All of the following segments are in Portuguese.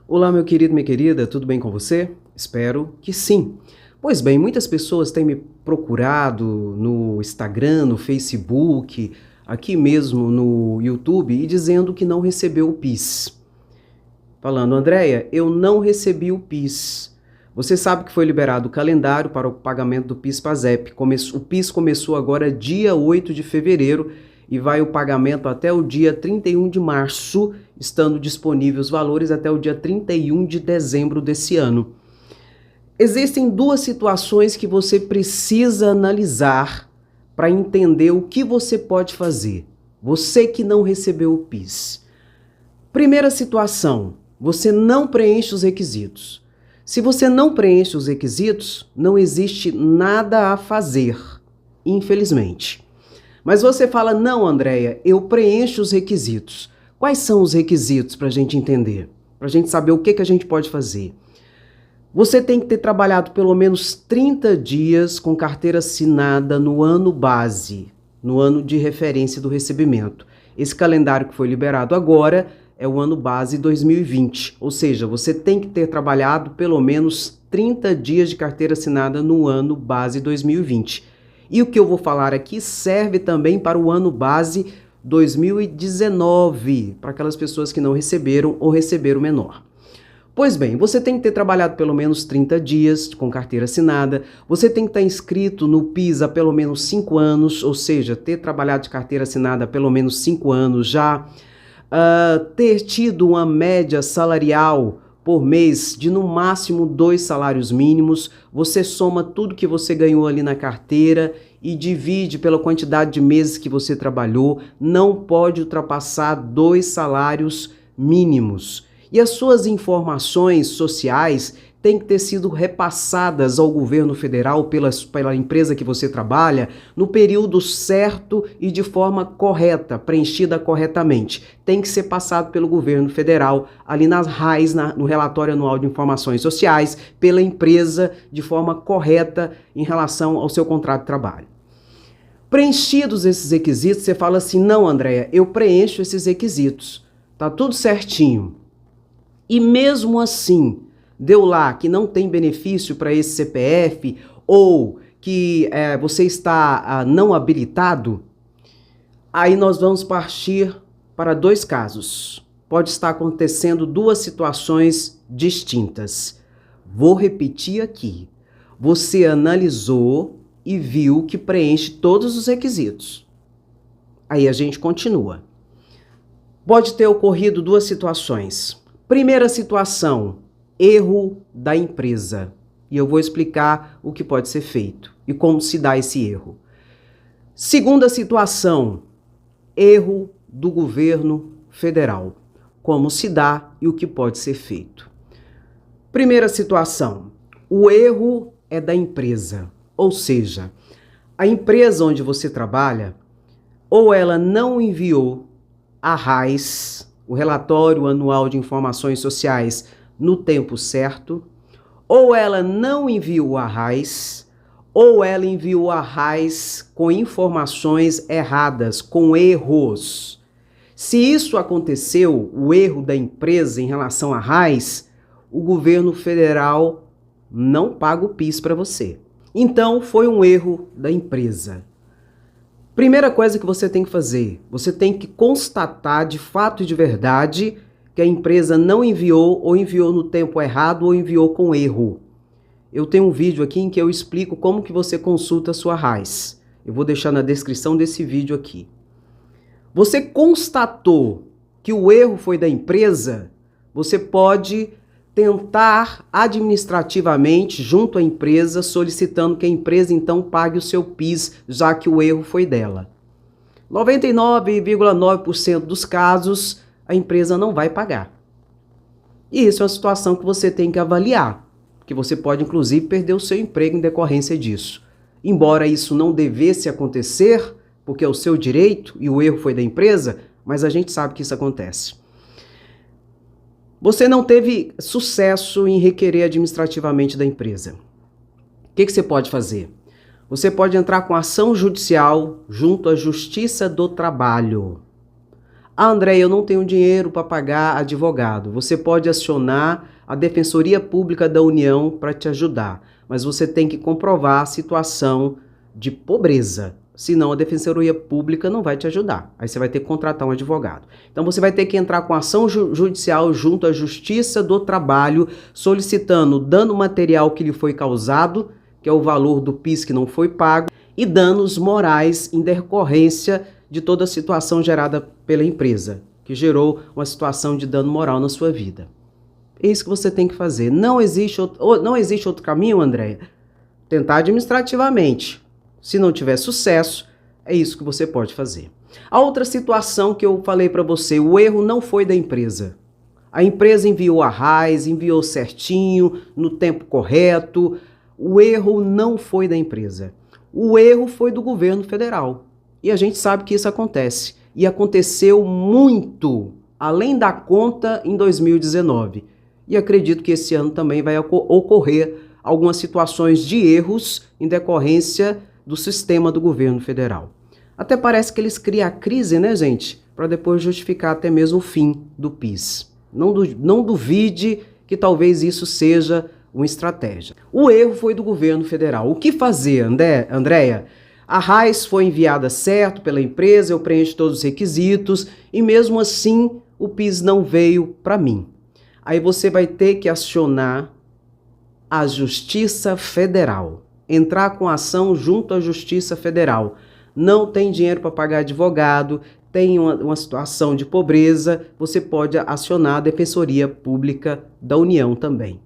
Olá, meu querido, minha querida, tudo bem com você? Espero que sim. Pois bem, muitas pessoas têm me procurado no Instagram, no Facebook, aqui mesmo no YouTube e dizendo que não recebeu o PIS. Falando, Andréia, eu não recebi o PIS. Você sabe que foi liberado o calendário para o pagamento do PIS/PASEP. O PIS começou agora dia 8 de fevereiro e vai o pagamento até o dia 31 de março, estando disponíveis os valores até o dia 31 de dezembro desse ano. Existem duas situações que você precisa analisar para entender o que você pode fazer. Você que não recebeu o PIS. Primeira situação, você não preenche os requisitos. Se você não preenche os requisitos, não existe nada a fazer, infelizmente. Mas você fala, não, Andréia, eu preencho os requisitos. Quais são os requisitos para a gente entender? Para a gente saber o que a gente pode fazer. Você tem que ter trabalhado pelo menos 30 dias com carteira assinada no ano base, no ano de referência do recebimento. Esse calendário que foi liberado agora é o ano base 2020, ou seja, você tem que ter trabalhado pelo menos 30 dias de carteira assinada no ano base 2020. E o que eu vou falar aqui serve também para o ano base 2019, para aquelas pessoas que não receberam ou receberam menor. Pois bem, você tem que ter trabalhado pelo menos 30 dias com carteira assinada, você tem que estar inscrito no PIS há pelo menos 5 anos, ou seja, ter trabalhado de carteira assinada há pelo menos 5 anos já, ter tido uma média salarial por mês de no máximo 2 salários mínimos, você soma tudo que você ganhou ali na carteira e divide pela quantidade de meses que você trabalhou, não pode ultrapassar 2 salários mínimos. E as suas informações sociais têm que ter sido repassadas ao governo federal pela empresa que você trabalha no período certo e de forma correta, preenchida corretamente. Tem que ser passado pelo governo federal, ali nas RAIs, no Relatório Anual de Informações Sociais, pela empresa de forma correta em relação ao seu contrato de trabalho. Preenchidos esses requisitos, você fala assim, não, Andréia, eu preencho esses requisitos, tá tudo certinho. E mesmo assim, deu lá que não tem benefício para esse CPF ou que você está não habilitado, aí nós vamos partir para 2 casos. Pode estar acontecendo 2 situações distintas. Vou repetir aqui. Você analisou e viu que preenche todos os requisitos. Aí a gente continua. Pode ter ocorrido 2 situações. Primeira situação, erro da empresa. E eu vou explicar o que pode ser feito e como se dá esse erro. Segunda situação, erro do governo federal. Como se dá e o que pode ser feito. Primeira situação, o erro é da empresa. Ou seja, a empresa onde você trabalha, ou ela não enviou a RAIS, o Relatório Anual de Informações Sociais, no tempo certo, ou ela não enviou a RAIS, ou ela enviou a RAIS com informações erradas, com erros. Se isso aconteceu, o erro da empresa em relação à RAIS, o governo federal não paga o PIS para você. Então, foi um erro da empresa. Primeira coisa que você tem que fazer, você tem que constatar de fato e de verdade que a empresa não enviou ou enviou no tempo errado ou enviou com erro. Eu tenho um vídeo aqui em que eu explico como que você consulta a sua RAIS. Eu vou deixar na descrição desse vídeo aqui. Você constatou que o erro foi da empresa, você pode tentar administrativamente junto à empresa, solicitando que a empresa então pague o seu PIS, já que o erro foi dela. 99,9% dos casos, a empresa não vai pagar. E isso é uma situação que você tem que avaliar, porque você pode inclusive perder o seu emprego em decorrência disso. Embora isso não devesse acontecer, porque é o seu direito e o erro foi da empresa, mas a gente sabe que isso acontece. Você não teve sucesso em requerer administrativamente da empresa. O que você pode fazer? Você pode entrar com ação judicial junto à Justiça do Trabalho. Ah, André, eu não tenho dinheiro para pagar advogado. Você pode acionar a Defensoria Pública da União para te ajudar, mas você tem que comprovar a situação de pobreza. Senão a Defensoria Pública não vai te ajudar. Aí você vai ter que contratar um advogado. Então você vai ter que entrar com ação judicial junto à Justiça do Trabalho, solicitando dano material que lhe foi causado, que é o valor do PIS que não foi pago, e danos morais em decorrência de toda a situação gerada pela empresa, que gerou uma situação de dano moral na sua vida. É isso que você tem que fazer. Não existe outro caminho, Andréia. Tentar administrativamente. Se não tiver sucesso, é isso que você pode fazer. A outra situação que eu falei para você, o erro não foi da empresa. A empresa enviou a RAIS, enviou certinho, no tempo correto. O erro não foi da empresa. O erro foi do governo federal. E a gente sabe que isso acontece. E aconteceu muito, além da conta, em 2019. E acredito que esse ano também vai ocorrer algumas situações de erros em decorrência do sistema do governo federal. Até parece que eles criam a crise, né, gente? Para depois justificar até mesmo o fim do PIS. Não duvide que talvez isso seja uma estratégia. O erro foi do governo federal. O que fazer, Andréia? A RAIS foi enviada certo pela empresa, eu preencho todos os requisitos e mesmo assim o PIS não veio para mim. Aí você vai ter que acionar a Justiça Federal. Entrar com ação junto à Justiça Federal. Não tem dinheiro para pagar advogado, tem uma situação de pobreza, você pode acionar a Defensoria Pública da União também.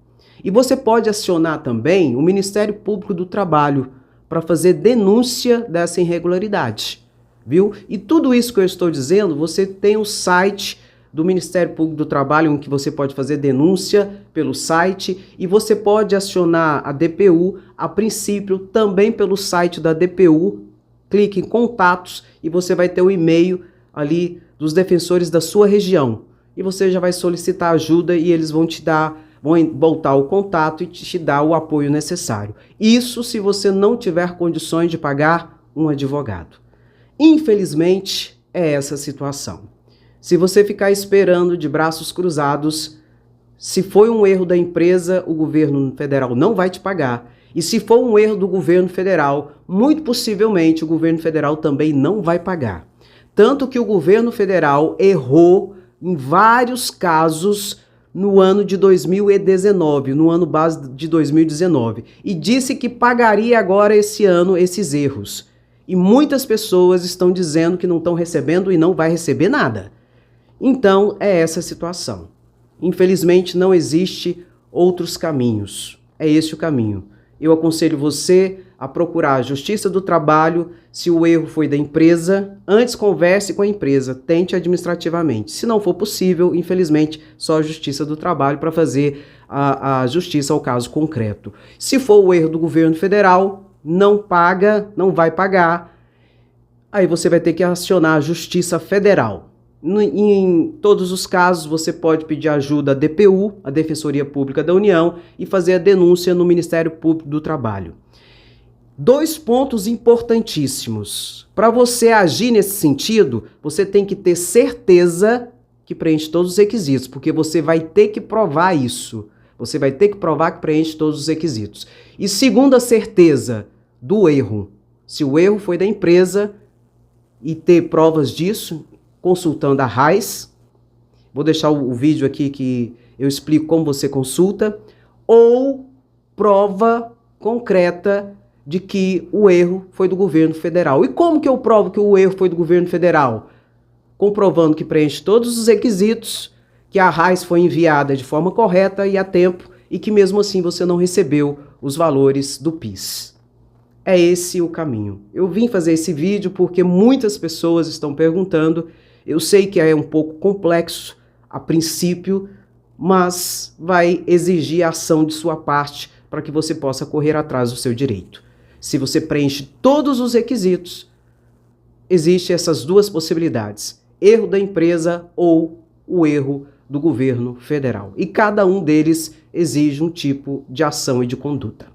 E você pode acionar também o Ministério Público do Trabalho para fazer denúncia dessa irregularidade, viu? E tudo isso que eu estou dizendo, você tem o site do Ministério Público do Trabalho, em que você pode fazer denúncia pelo site e você pode acionar a DPU, a princípio, também pelo site da DPU. Clique em contatos e você vai ter o e-mail ali dos defensores da sua região. E você já vai solicitar ajuda e eles vão voltar o contato e te dar o apoio necessário. Isso se você não tiver condições de pagar um advogado. Infelizmente, é essa a situação. Se você ficar esperando de braços cruzados, se foi um erro da empresa, o governo federal não vai te pagar. E se for um erro do governo federal, muito possivelmente o governo federal também não vai pagar. Tanto que o governo federal errou em vários casos no ano de 2019, no ano base de 2019, e disse que pagaria agora esse ano esses erros. E muitas pessoas estão dizendo que não estão recebendo e não vai receber nada. Então, é essa a situação. Infelizmente, não existe outros caminhos. É esse o caminho. Eu aconselho você a procurar a Justiça do Trabalho. Se o erro foi da empresa, antes converse com a empresa, tente administrativamente. Se não for possível, infelizmente, só a Justiça do Trabalho para fazer a justiça ao caso concreto. Se for o erro do governo federal, não paga, não vai pagar, aí você vai ter que acionar a Justiça Federal. Em todos os casos, você pode pedir ajuda à DPU, a Defensoria Pública da União, e fazer a denúncia no Ministério Público do Trabalho. 2 pontos importantíssimos. Para você agir nesse sentido, você tem que ter certeza que preenche todos os requisitos, porque você vai ter que provar isso. Você vai ter que provar que preenche todos os requisitos. E segunda certeza do erro. Se o erro foi da empresa e ter provas disso, consultando a RAIS, vou deixar o vídeo aqui que eu explico como você consulta, ou prova concreta de que o erro foi do governo federal. E como que eu provo que o erro foi do governo federal? Comprovando que preenche todos os requisitos, que a RAIS foi enviada de forma correta e a tempo, e que mesmo assim você não recebeu os valores do PIS. É esse o caminho. Eu vim fazer esse vídeo porque muitas pessoas estão perguntando. Eu sei que é um pouco complexo a princípio, mas vai exigir ação de sua parte para que você possa correr atrás do seu direito. Se você preenche todos os requisitos, existem essas 2 possibilidades: erro da empresa ou o erro do governo federal. E cada um deles exige um tipo de ação e de conduta.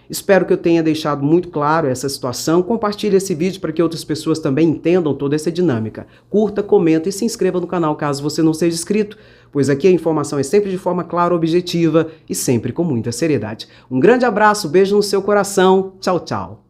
Espero que eu tenha deixado muito claro essa situação. Compartilhe esse vídeo para que outras pessoas também entendam toda essa dinâmica. Curta, comenta e se inscreva no canal caso você não seja inscrito, pois aqui a informação é sempre de forma clara, objetiva e sempre com muita seriedade. Um grande abraço, beijo no seu coração. Tchau, tchau.